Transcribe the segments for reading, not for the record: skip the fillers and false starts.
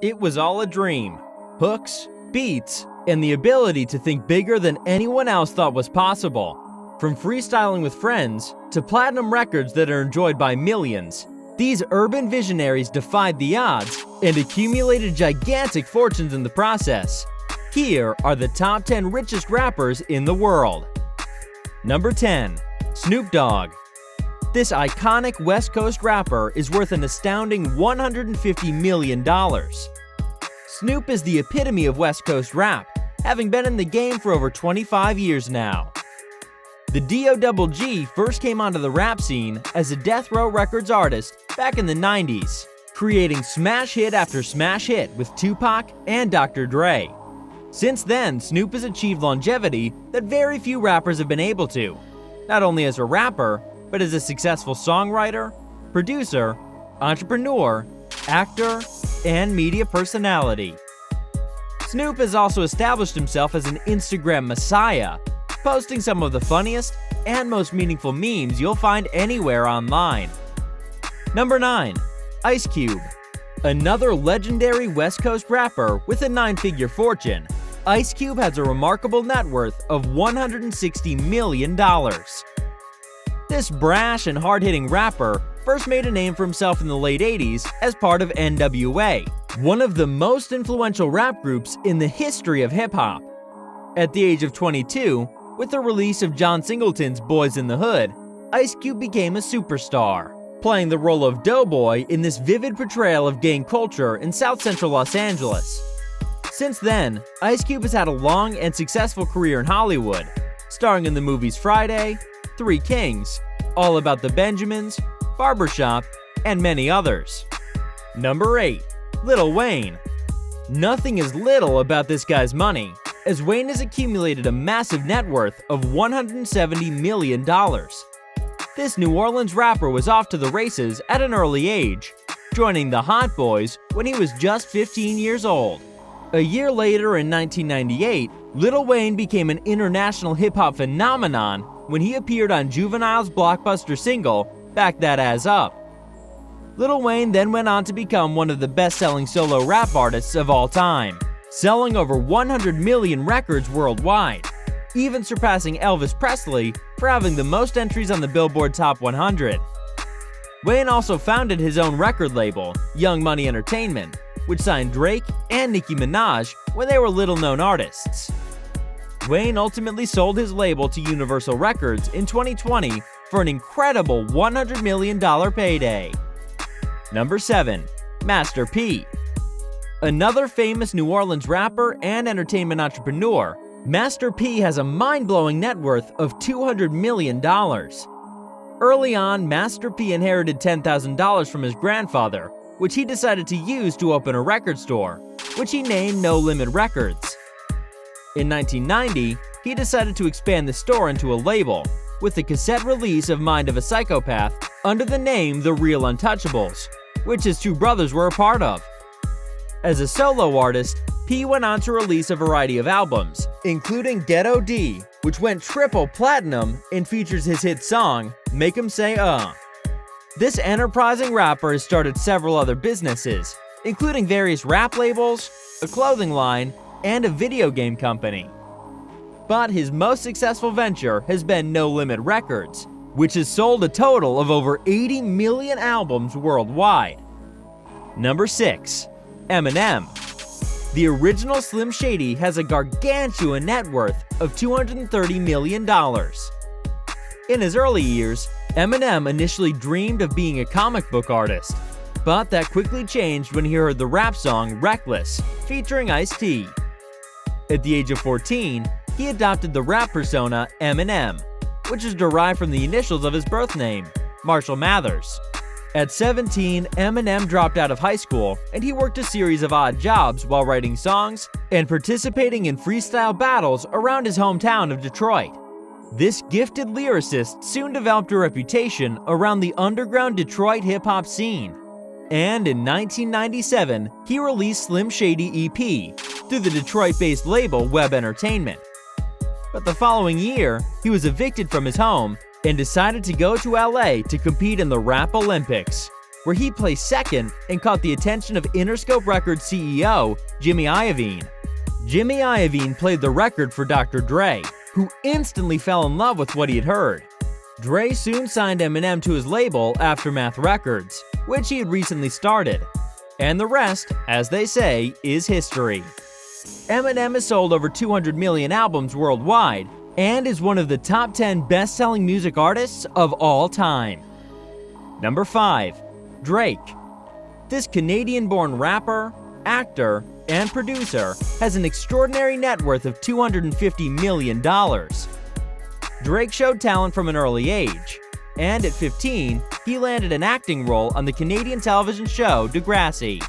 It was all a dream. Hooks, beats, and the ability to think bigger than anyone else thought was possible. From freestyling with friends to platinum records that are enjoyed by millions, these urban visionaries defied the odds and accumulated gigantic fortunes in the process. Here are the top 10 richest rappers in the world. Number 10. Snoop Dogg. This iconic West Coast rapper is worth an astounding $150 million. Snoop is the epitome of West Coast rap, having been in the game for over 25 years now. The D.O.G. first came onto the rap scene as a Death Row Records artist back in the 90s, creating smash hit after smash hit with Tupac and Dr. Dre. Since then, Snoop has achieved longevity that very few rappers have been able to, not only as a rapper, but as a successful songwriter, producer, entrepreneur, actor, and media personality. Snoop has also established himself as an Instagram messiah, posting some of the funniest and most meaningful memes you'll find anywhere online. Number 9. Ice Cube. Another legendary West Coast rapper with a 9-figure fortune, Ice Cube has a remarkable net worth of $160 million. This brash and hard-hitting rapper first made a name for himself in the late 80s as part of NWA, one of the most influential rap groups in the history of hip-hop. At the age of 22, with the release of John Singleton's Boys in the Hood, Ice Cube became a superstar, playing the role of Doughboy in this vivid portrayal of gang culture in South Central Los Angeles. Since then, Ice Cube has had a long and successful career in Hollywood, starring in the movies Friday, Three Kings, All About the Benjamins, Barbershop, and many others. Number 8. Lil Wayne. Nothing is little about this guy's money, as Wayne has accumulated a massive net worth of $170 million. This New Orleans rapper was off to the races at an early age, joining the Hot Boys when he was just 15 years old. A year later, in 1998, Lil Wayne became an international hip-hop phenomenon when he appeared on Juvenile's blockbuster single, Back That Ass Up. Lil Wayne then went on to become one of the best-selling solo rap artists of all time, selling over 100 million records worldwide, even surpassing Elvis Presley for having the most entries on the Billboard Top 100. Wayne also founded his own record label, Young Money Entertainment, which signed Drake and Nicki Minaj when they were little-known artists. Wayne ultimately sold his label to Universal Records in 2020 for an incredible $100 million payday. Number 7. Master P. Another famous New Orleans rapper and entertainment entrepreneur, Master P has a mind-blowing net worth of $200 million. Early on, Master P inherited $10,000 from his grandfather, which he decided to use to open a record store, which he named No Limit Records. In 1990, he decided to expand the store into a label, with the cassette release of Mind of a Psychopath under the name The Real Untouchables, which his two brothers were a part of. As a solo artist, P went on to release a variety of albums, including Ghetto D, which went triple platinum and features his hit song, Make 'Em Say This enterprising rapper has started several other businesses, including various rap labels, a clothing line, and a video game company. But his most successful venture has been No Limit Records, which has sold a total of over 80 million albums worldwide. Number 6. Eminem. The original Slim Shady has a gargantuan net worth of $230 million. In his early years, Eminem initially dreamed of being a comic book artist, but that quickly changed when he heard the rap song Reckless, featuring Ice-T. At the age of 14, he adopted the rap persona Eminem, which is derived from the initials of his birth name, Marshall Mathers. At 17, Eminem dropped out of high school, and he worked a series of odd jobs while writing songs and participating in freestyle battles around his hometown of Detroit. This gifted lyricist soon developed a reputation around the underground Detroit hip-hop scene. And in 1997, he released Slim Shady EP through the Detroit-based label Web Entertainment. But the following year, he was evicted from his home and decided to go to LA to compete in the Rap Olympics, where he placed second and caught the attention of Interscope Records CEO Jimmy Iovine. Jimmy Iovine played the record for Dr. Dre, who instantly fell in love with what he had heard. Dre soon signed Eminem to his label Aftermath Records, which he had recently started. And the rest, as they say, is history. Eminem has sold over 200 million albums worldwide and is one of the top 10 best-selling music artists of all time. Number 5. Drake. This Canadian-born rapper, actor, and producer has an extraordinary net worth of $250 million. Drake showed talent from an early age, and at 15, he landed an acting role on the Canadian television show Degrassi.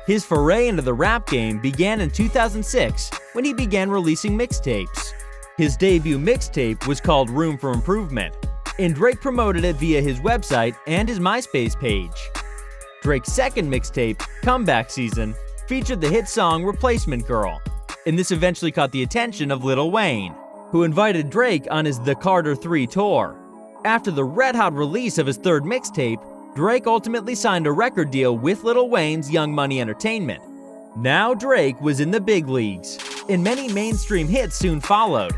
His foray into the rap game began in 2006 when he began releasing mixtapes. His debut mixtape was called Room for Improvement, and Drake promoted it via his website and his MySpace page. Drake's second mixtape, Comeback Season, featured the hit song Replacement Girl, and this eventually caught the attention of Lil Wayne, who invited Drake on his The Carter 3 tour. After the red-hot release of his third mixtape, Drake ultimately signed a record deal with Lil Wayne's Young Money Entertainment. Now Drake was in the big leagues, and many mainstream hits soon followed.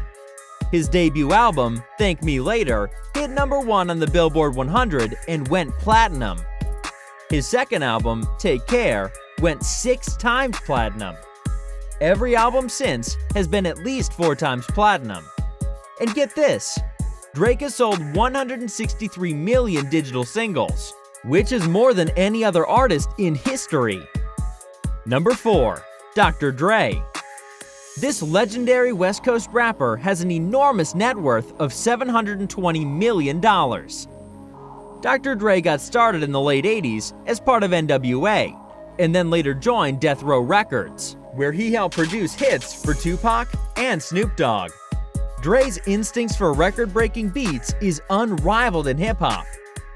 His debut album, Thank Me Later, hit number 1 on the Billboard 100 and went platinum. His second album, Take Care, went 6 times platinum. Every album since has been at least 4 times platinum. And get this, Drake has sold 163 million digital singles, which is more than any other artist in history. Number 4. Dr. Dre. This legendary West Coast rapper has an enormous net worth of $720 million. Dr. Dre got started in the late 80s as part of NWA, and then later joined Death Row Records, where he helped produce hits for Tupac and Snoop Dogg. Dre's instincts for record-breaking beats is unrivaled in hip-hop,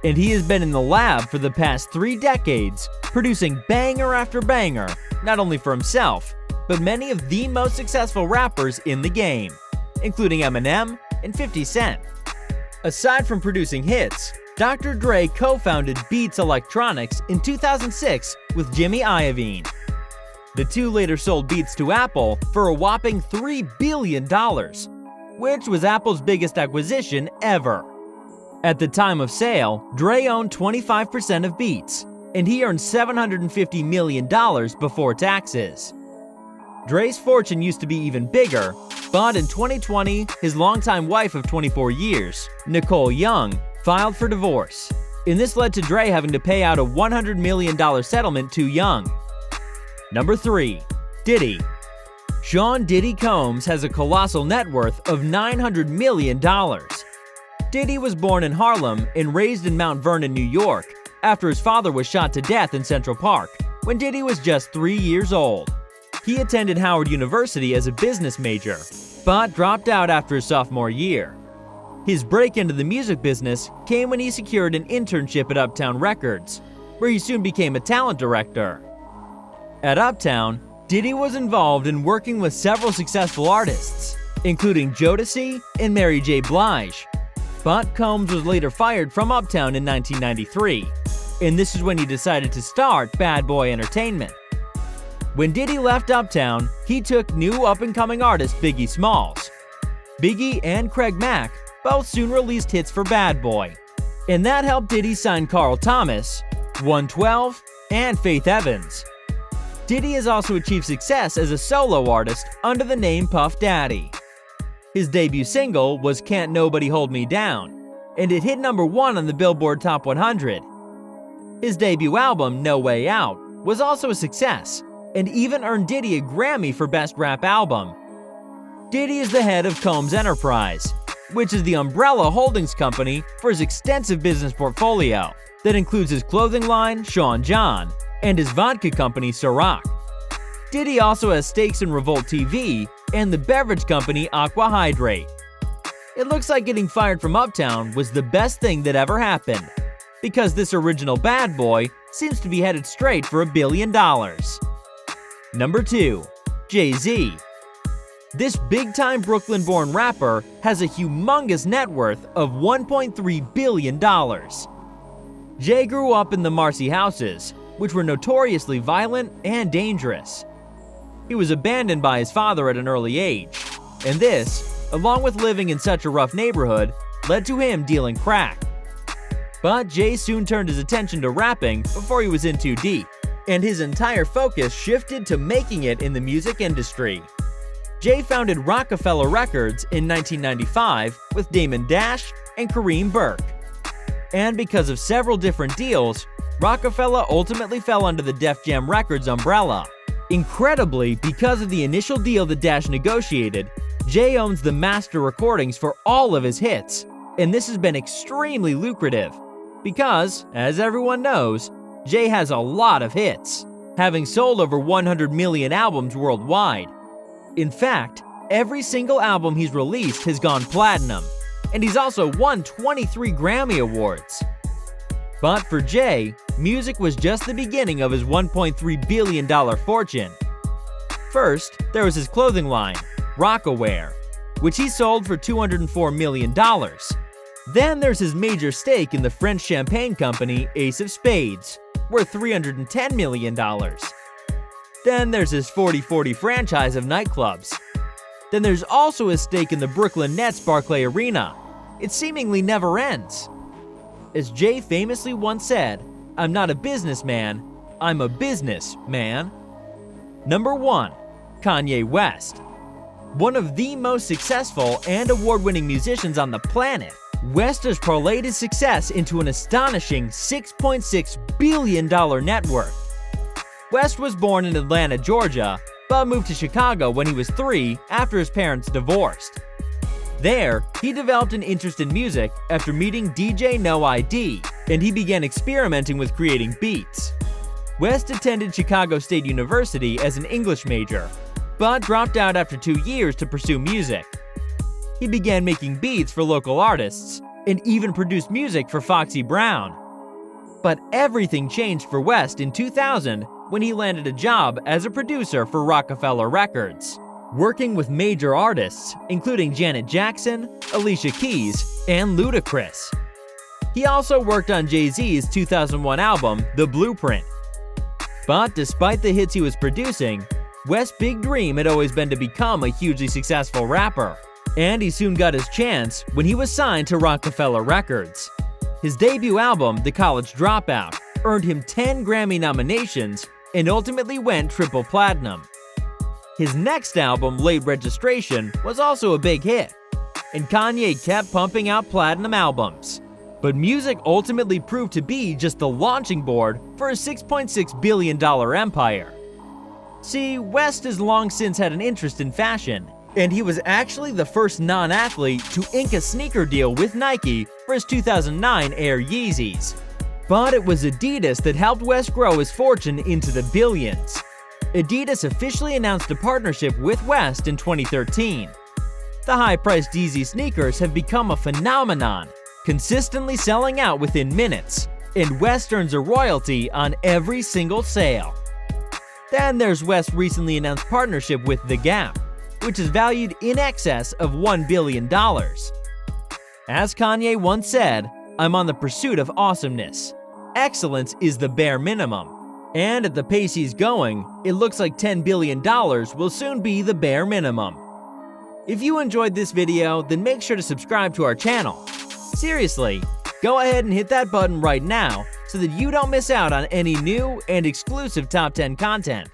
and he has been in the lab for the past 3 decades, producing banger after banger, not only for himself, but many of the most successful rappers in the game, including Eminem and 50 Cent. Aside from producing hits, Dr. Dre co-founded Beats Electronics in 2006 with Jimmy Iovine. The two later sold Beats to Apple for a whopping $3 billion, which was Apple's biggest acquisition ever. At the time of sale, Dre owned 25% of Beats, and he earned $750 million before taxes. Dre's fortune used to be even bigger, but in 2020, his longtime wife of 24 years, Nicole Young, filed for divorce, and this led to Dre having to pay out a $100 million settlement to Young. Number 3. Diddy. Sean Diddy Combs has a colossal net worth of $900 million. Diddy was born in Harlem and raised in Mount Vernon, New York, after his father was shot to death in Central Park when Diddy was just 3 years old. He attended Howard University as a business major, but dropped out after his sophomore year. His break into the music business came when he secured an internship at Uptown Records, where he soon became a talent director. At Uptown, Diddy was involved in working with several successful artists, including Jodeci and Mary J. Blige. But Combs was later fired from Uptown in 1993, and this is when he decided to start Bad Boy Entertainment. When Diddy left Uptown, he took new up-and-coming artist Biggie Smalls. Biggie and Craig Mack both soon released hits for Bad Boy, and that helped Diddy sign Carl Thomas, 112, and Faith Evans. Diddy has also achieved success as a solo artist under the name Puff Daddy. His debut single was Can't Nobody Hold Me Down, and it hit number 1 on the Billboard Top 100. His debut album, No Way Out, was also a success, and even earned Diddy a Grammy for Best Rap Album. Diddy is the head of Combs Enterprise, which is the umbrella holdings company for his extensive business portfolio that includes his clothing line, Sean John, and his vodka company, Ciroc. Diddy also has stakes in Revolt TV and the beverage company Aqua Hydrate. It looks like getting fired from Uptown was the best thing that ever happened, because this original bad boy seems to be headed straight for $1 billion. Number 2. JayZ. This big-time Brooklyn-born rapper has a humongous net worth of $1.3 billion. Jay grew up in the Marcy houses, which were notoriously violent and dangerous. He was abandoned by his father at an early age, and this, along with living in such a rough neighborhood, led to him dealing crack. But Jay soon turned his attention to rapping before he was in too deep, and his entire focus shifted to making it in the music industry. Jay founded Rockefeller Records in 1995 with Damon Dash and Kareem Burke. And because of several different deals, Rockefeller ultimately fell under the Def Jam Records umbrella. Incredibly, because of the initial deal that Dash negotiated, Jay owns the master recordings for all of his hits, and this has been extremely lucrative because, as everyone knows, Jay has a lot of hits, having sold over 100 million albums worldwide. In fact, every single album he's released has gone platinum, and he's also won 23 Grammy Awards. But for Jay, music was just the beginning of his $1.3 billion fortune. First, there was his clothing line, Rockaware, which he sold for $204 million. Then there's his major stake in the French champagne company Ace of Spades, worth $310 million. Then there's his 40/40 franchise of nightclubs. Then there's also his stake in the Brooklyn Nets Barclay Arena. It seemingly never ends. As Jay famously once said, "I'm not a businessman, I'm a businessman." Number 1. Kanye West. One of the most successful and award-winning musicians on the planet, West has parlayed his success into an astonishing $6.6 billion net worth. West was born in Atlanta, Georgia, but moved to Chicago when he was 3 after his parents divorced. There, he developed an interest in music after meeting DJ No ID, and he began experimenting with creating beats. West attended Chicago State University as an English major, but dropped out after 2 years to pursue music. He began making beats for local artists, and even produced music for Foxy Brown. But everything changed for West in 2000 when he landed a job as a producer for Rockefeller Records, working with major artists including Janet Jackson, Alicia Keys, and Ludacris. He also worked on JayZ's 2001 album, The Blueprint. But despite the hits he was producing, West's big dream had always been to become a hugely successful rapper, and he soon got his chance when he was signed to Rockefeller Records. His debut album, The College Dropout, earned him 10 Grammy nominations and ultimately went triple platinum. His next album, Late Registration, was also a big hit, and Kanye kept pumping out platinum albums. But music ultimately proved to be just the launching board for a $6.6 billion empire. See, West has long since had an interest in fashion, and he was actually the first non-athlete to ink a sneaker deal with Nike for his 2009 Air Yeezys. But it was Adidas that helped West grow his fortune into the billions. Adidas officially announced a partnership with West in 2013. The high-priced Yeezy sneakers have become a phenomenon, consistently selling out within minutes, and West earns a royalty on every single sale. Then there's West's recently announced partnership with The Gap, which is valued in excess of $1 billion. As Kanye once said, "I'm on the pursuit of awesomeness. Excellence is the bare minimum." And at the pace he's going, it looks like $10 billion will soon be the bare minimum. If you enjoyed this video, then make sure to subscribe to our channel. Seriously, go ahead and hit that button right now so that you don't miss out on any new and exclusive Top 10 content.